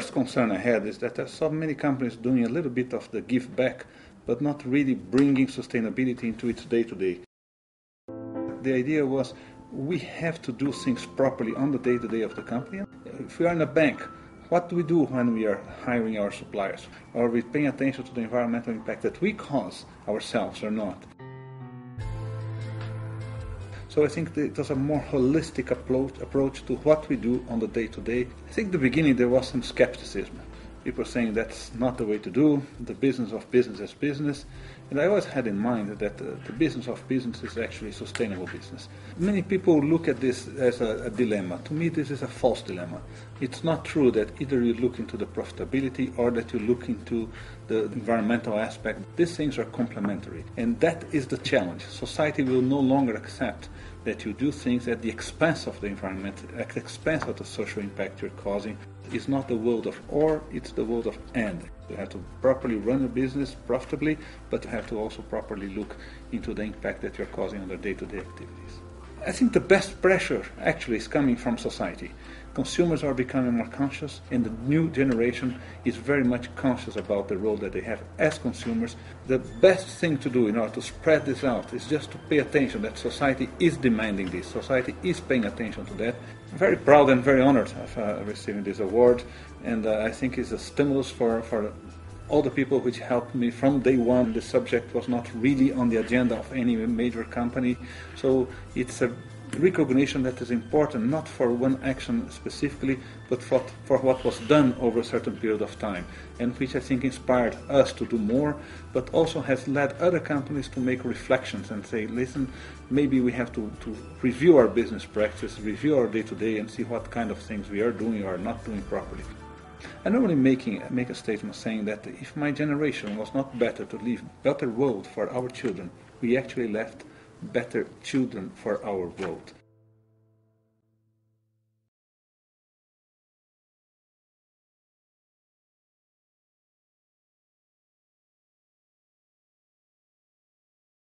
first concern I had is that I saw many companies doing a little bit of the give back, but not really bringing sustainability into its day-to-day. The idea was we have to do things properly on the day-to-day of the company. If we are in a bank, what do we do when we are hiring our suppliers? Are we paying attention to the environmental impact that we cause ourselves or not? So I think it was a more holistic approach to what we do on the day-to-day. I think in the beginning there was some skepticism. People saying that's not the way to do, the business of business is business. And I always had in mind that the business of business is actually sustainable business. Many people look at this as a dilemma. To me, this is a false dilemma. It's not true that either you look into the profitability or that you look into the environmental aspect. These things are complementary. And that is the challenge. Society will no longer accept that you do things at the expense of the environment, at the expense of the social impact you're causing. It's not the world of or, it's the world of and. You have to properly run your business profitably, but you have to also properly look into the impact that you're causing on the day-to-day activities. I think the best pressure actually is coming from society. Consumers are becoming more conscious, and the new generation is very much conscious about the role that they have as consumers. The best thing to do in order to spread this out is just to pay attention that society is demanding this, society is paying attention to that. I'm very proud and very honored of receiving this award, and I think it's a stimulus for all the people which helped me from day one. The subject was not really on the agenda of any major company, so it's a recognition that is important, not for one action specifically, but for what was done over a certain period of time, and which I think inspired us to do more, but also has led other companies to make reflections and say, listen, maybe we have to review our business practice, review our day-to-day, and see what kind of things we are doing or not doing properly. I normally make a statement saying that if my generation was not better to leave a better world for our children, we actually left better children for our world.